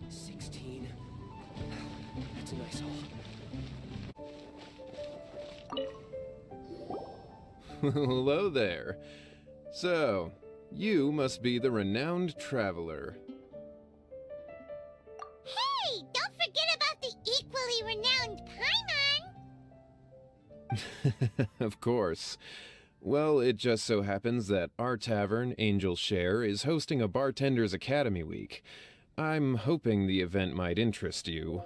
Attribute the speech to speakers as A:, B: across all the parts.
A: 16. That's a nice haul.
B: Hello there. So, you must be the renowned traveler.
C: Hey, don't forget about the equally renowned Paimon!
B: Of course. Well, it just so happens that our tavern, Angel's Share, is hosting a Bartender's Academy Week. I'm hoping the event might interest you.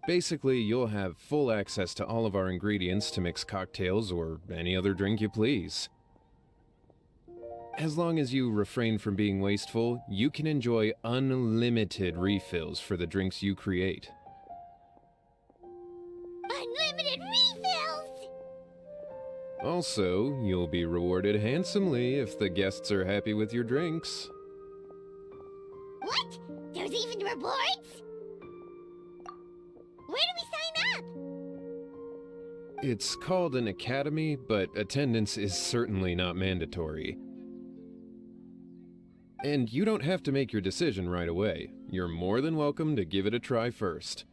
B: Basically, you'll have full access to all of our ingredients to mix cocktails or any other drink you please. As long as you refrain from being wasteful, you can enjoy unlimited refills for the drinks you create.
C: Unlimited refills!
B: Also, you'll be rewarded handsomely if the guests are happy with your drinks.
C: What? There's even rewards? Where do we sign up?
B: It's called an academy, but attendance is certainly not mandatory. And you don't have to make your decision right away. You're more than welcome to give it a try first.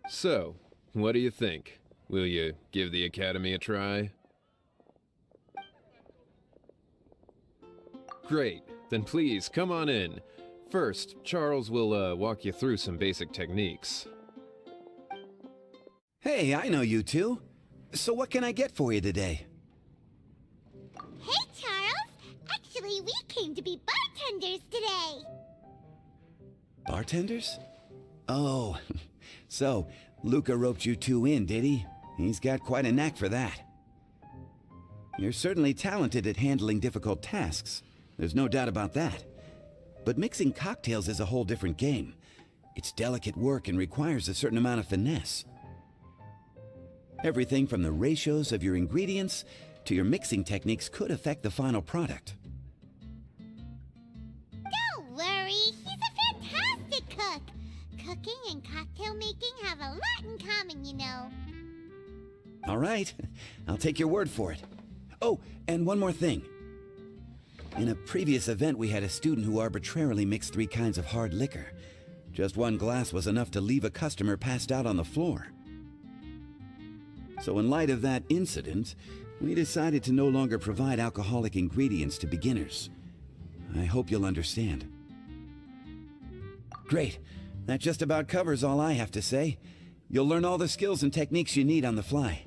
B: So, what do you think? Will you give the academy a try? Great, then please come on in. First, Charles will walk you through some basic techniques.
D: Hey, I know you two. So what can I get for you today?
C: Hey, Charles! Actually, we came to be bartenders today!
D: Bartenders? Oh, so Luca roped you two in, did he? He's got quite a knack for that. You're certainly talented at handling difficult tasks. There's no doubt about that. But mixing cocktails is a whole different game. It's delicate work and requires a certain amount of finesse. Everything from the ratios of your ingredients to your mixing techniques could affect the final product.
C: Don't worry, he's a fantastic cook! Cooking and cocktail making have a lot in common, you know.
D: All right, I'll take your word for it. Oh, and one more thing. In a previous event, we had a student who arbitrarily mixed 3 kinds of hard liquor. Just one glass was enough to leave a customer passed out on the floor. So in light of that incident, we decided to no longer provide alcoholic ingredients to beginners. I hope you'll understand. Great. That just about covers all I have to say. You'll learn all the skills and techniques you need on the fly.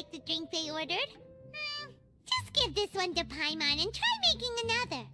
C: like the drink they ordered. Just give this one to Paimon and try making another.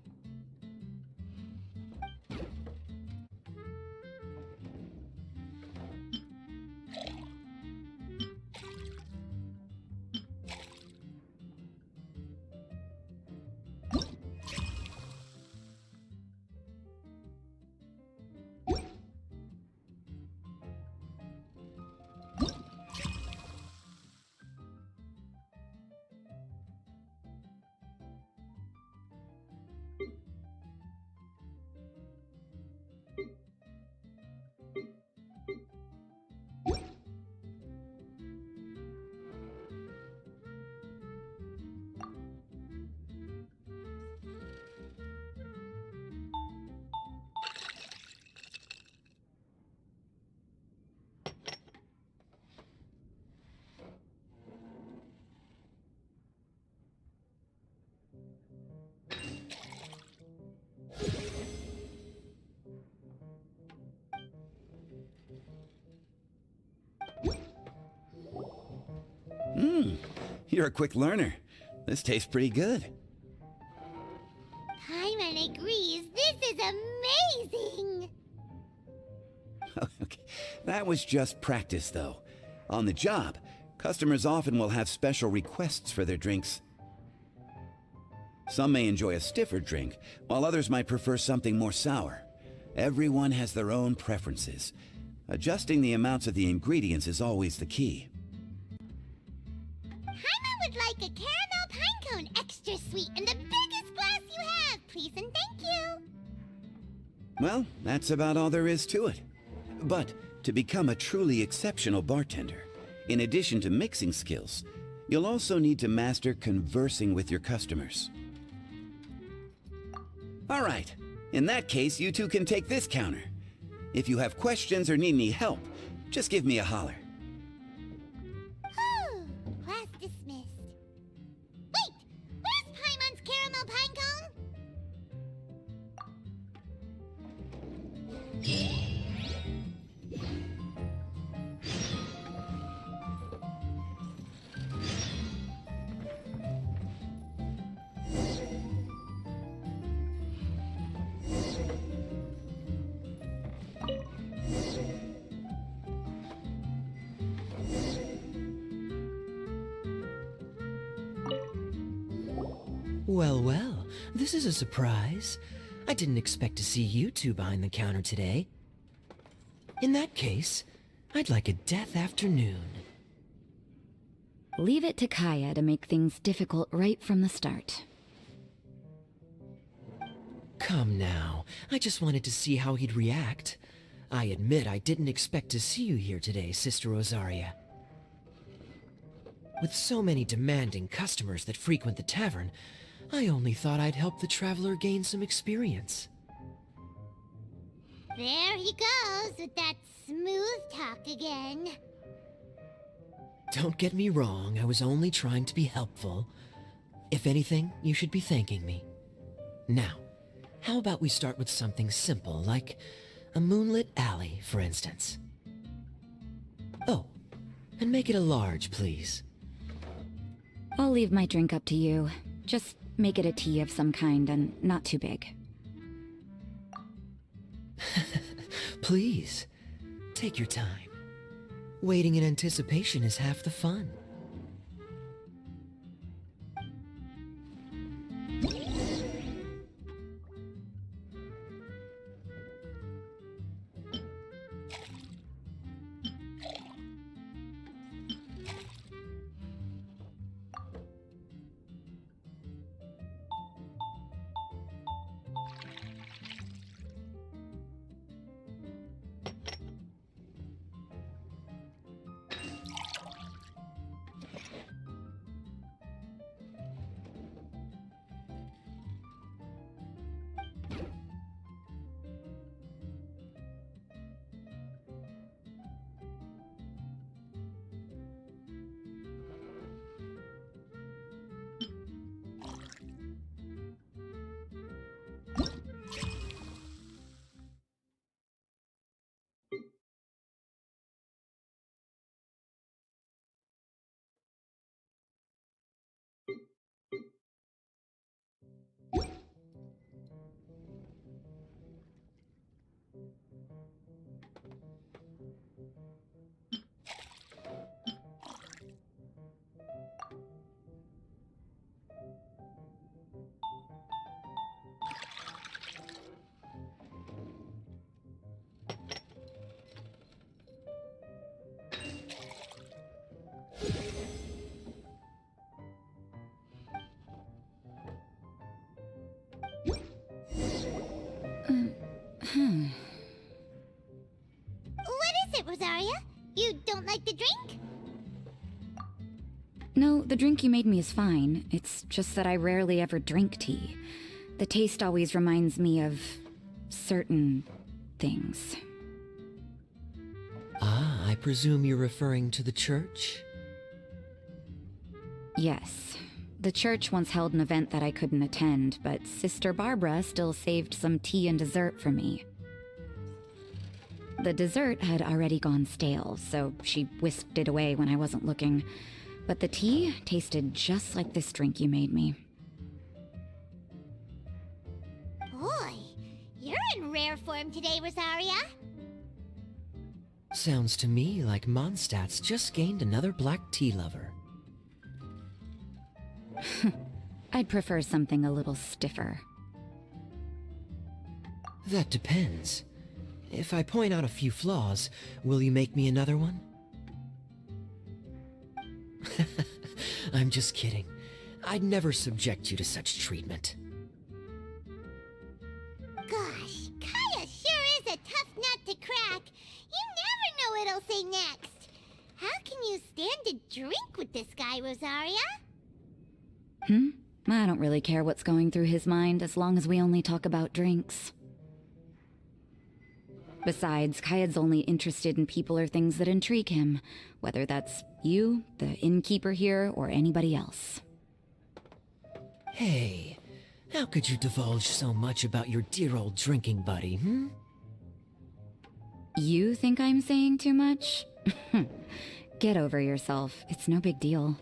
D: You're a quick learner. This tastes pretty good.
C: Paimon agrees. This is amazing!
D: Okay, that was just practice, though. On the job, customers often will have special requests for their drinks. Some may enjoy a stiffer drink, while others might prefer something more sour. Everyone has their own preferences. Adjusting the amounts of the ingredients is always the key.
C: Paimon would like a caramel pine cone, extra sweet, and the biggest glass you have, please and thank you.
D: Well, that's about all there is to it. But to become a truly exceptional bartender, in addition to mixing skills, you'll also need to master conversing with your customers. All right, in that case, you two can take this counter. If you have questions or need any help, just give me a holler.
C: Class dismissed. Wait! Where's Paimon's caramel pine cone?
A: Well, well, this is a surprise. I didn't expect to see you two behind the counter today. In that case, I'd like a death afternoon.
E: Leave it to Kaya to make things difficult right from the start.
A: Come now, I just wanted to see how he'd react. I admit I didn't expect to see you here today, Sister Rosaria. With so many demanding customers that frequent the tavern, I only thought I'd help the traveler gain some experience.
C: There he goes with that smooth talk again.
A: Don't get me wrong, I was only trying to be helpful. If anything, you should be thanking me. Now, how about we start with something simple, like a moonlit alley, for instance. Oh, and make it a large, please.
E: I'll leave my drink up to you. Just make it a tea of some kind and not too big.
A: Please, take your time. Waiting in anticipation is half the fun.
C: You don't like the drink?
E: No, the drink you made me is fine. It's just that I rarely ever drink tea. The taste always reminds me of certain things.
A: Ah, I presume you're referring to the church?
E: Yes. The church once held an event that I couldn't attend, but Sister Barbara still saved some tea and dessert for me. The dessert had already gone stale, so she whisked it away when I wasn't looking. But the tea tasted just like this drink you made me.
C: Boy, you're in rare form today, Rosaria.
A: Sounds to me like Mondstadt's just gained another black tea lover.
E: I'd prefer something a little stiffer.
A: That depends. If I point out a few flaws, will you make me another one? I'm just kidding. I'd never subject you to such treatment.
C: Gosh, Kaya sure is a tough nut to crack. You never know what he'll say next. How can you stand to drink with this guy, Rosaria?
E: I don't really care what's going through his mind as long as we only talk about drinks. Besides, Kayad's only interested in people or things that intrigue him, whether that's you, the innkeeper here, or anybody else.
A: Hey, how could you divulge so much about your dear old drinking buddy,
E: You think I'm saying too much? Get over yourself. It's no big deal.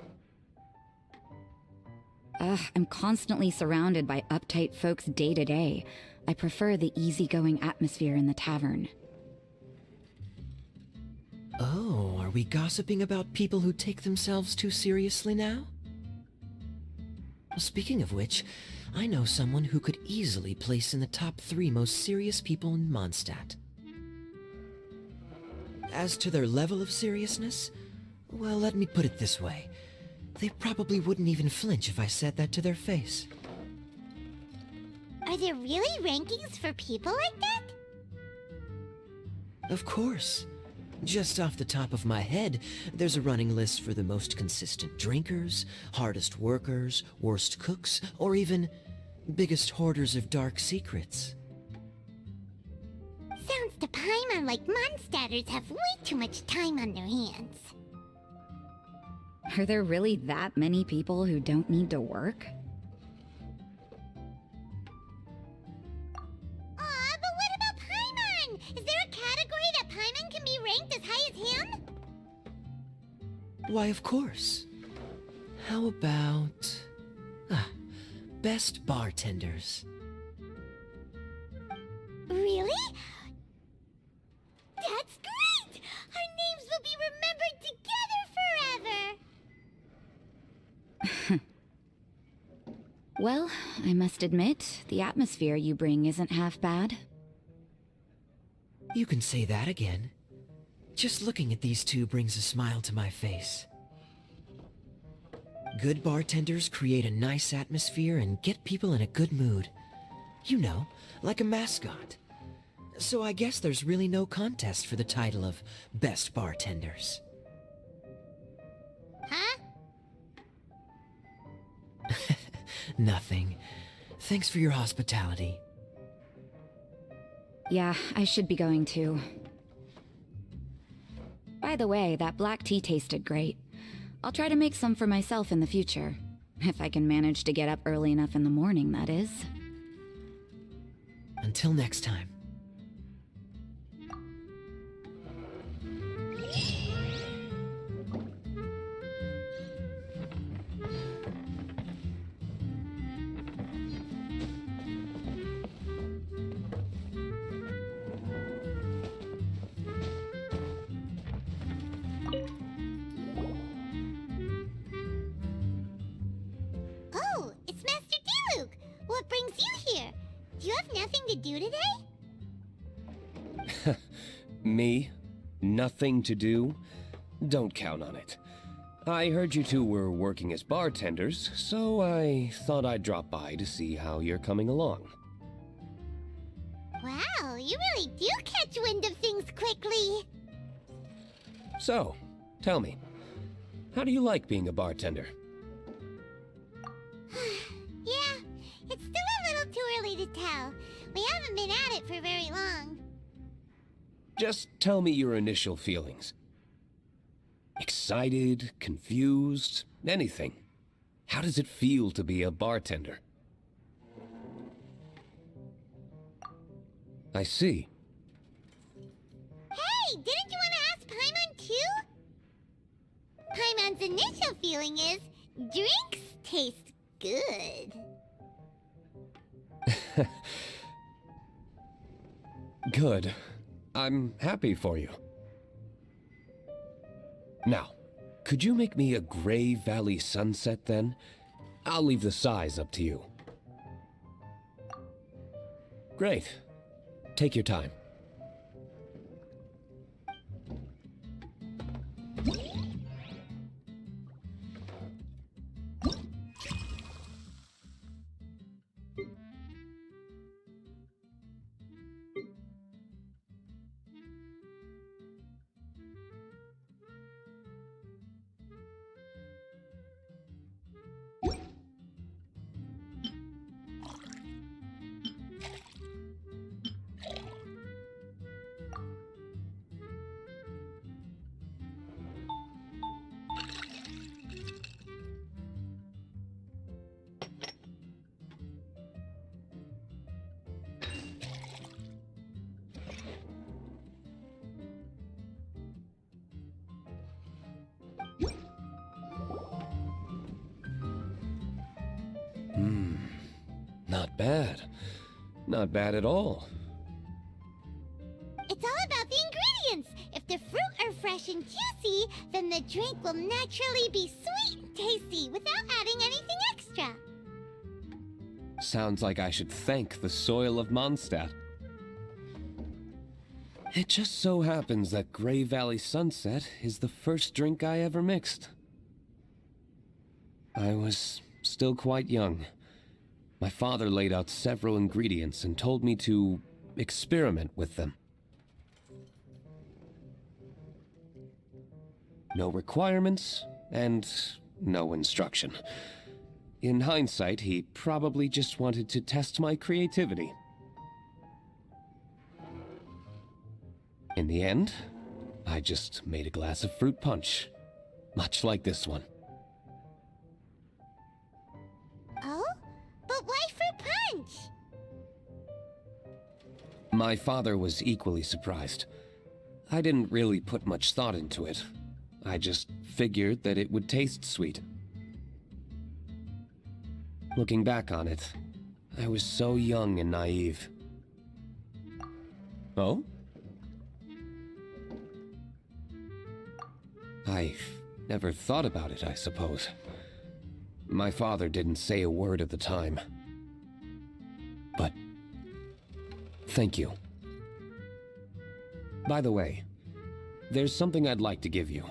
E: I'm constantly surrounded by uptight folks day to day. I prefer the easygoing atmosphere in the tavern.
A: Oh, are we gossiping about people who take themselves too seriously now? Speaking of which, I know someone who could easily place in the top 3 most serious people in Mondstadt. As to their level of seriousness, well, let me put it this way. They probably wouldn't even flinch if I said that to their face.
C: Are there really rankings for people like that?
A: Of course. Just off the top of my head, there's a running list for the most consistent drinkers, hardest workers, worst cooks, or even biggest hoarders of dark secrets.
C: Sounds to Paimon like Mondstadters have way too much time on their hands.
E: Are there really that many people who don't need to work?
C: Aw, but what about Paimon? Is there a category that Paimon can be ranked as high as him?
A: Why, of course. How about... best bartenders.
C: Really? That's great! Our names will be remembered together forever!
E: Well, I must admit, the atmosphere you bring isn't half bad.
A: You can say that again. Just looking at these two brings a smile to my face. Good bartenders create a nice atmosphere and get people in a good mood. You know, like a mascot. So I guess there's really no contest for the title of Best Bartenders.
C: Huh?
A: Nothing. Thanks for your hospitality.
E: Yeah, I should be going too. By the way, that black tea tasted great. I'll try to make some for myself in the future. If I can manage to get up early enough in the morning, that is.
A: Until next time.
C: Oh, it's Master Diluc! What brings you here? Do you have nothing to do today?
F: Me? Nothing to do? Don't count on it. I heard you two were working as bartenders, so I thought I'd drop by to see how you're coming along.
C: Wow, you really do catch wind of things quickly.
F: So, tell me, how do you like being a bartender?
C: Yeah, it's still a little too early to tell. We haven't been at it for very long.
F: Just tell me your initial feelings. Excited, confused, anything. How does it feel to be a bartender? I see.
C: Hey, didn't you want to ask Paimon too? Paimon's initial feeling is, drinks taste good.
F: Good. I'm happy for you. Now, could you make me a Gray Valley sunset then? I'll leave the size up to you. Great. Take your time. Not bad. Not bad at all.
C: It's all about the ingredients. If the fruit are fresh and juicy, then the drink will naturally be sweet and tasty without adding anything extra.
F: Sounds like I should thank the soil of Mondstadt. It just so happens that Gray Valley Sunset is the first drink I ever mixed. I was still quite young. My father laid out several ingredients and told me to experiment with them. No requirements and no instruction. In hindsight, he probably just wanted to test my creativity. In the end, I just made a glass of fruit punch, much like this one.
C: Oh? But why fruit punch?
F: My father was equally surprised. I didn't really put much thought into it. I just figured that it would taste sweet. Looking back on it, I was so young and naive. Oh? I never thought about it, I suppose. My father didn't say a word at the time. But thank you. By the way, there's something I'd like to give you.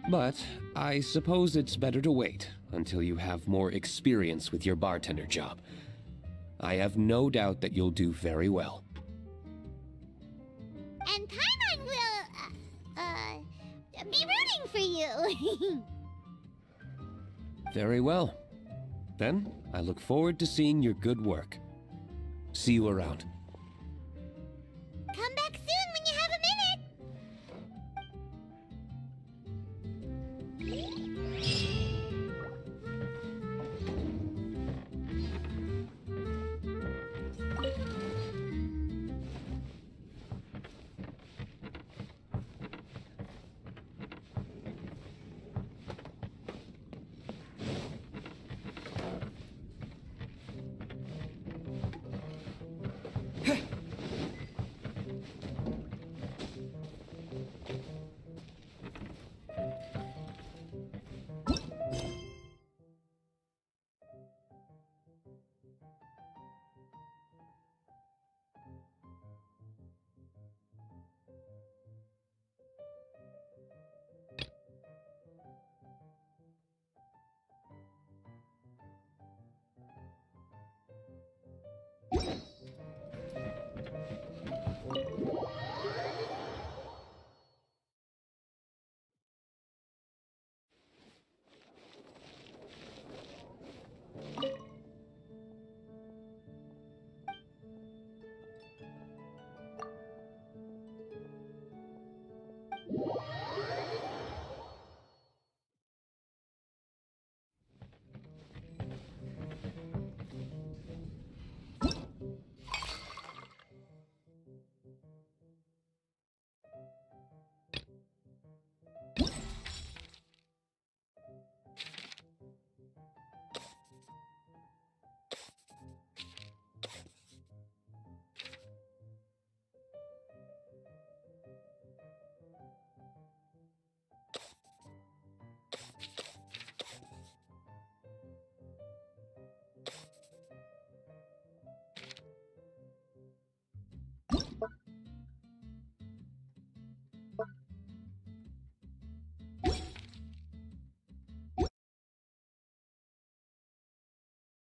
F: But I suppose it's better to wait until you have more experience with your bartender job. I have no doubt that you'll do very well.
C: And Paimon will, be rooting for you.
F: Very well. Then, I look forward to seeing your good work. See you around.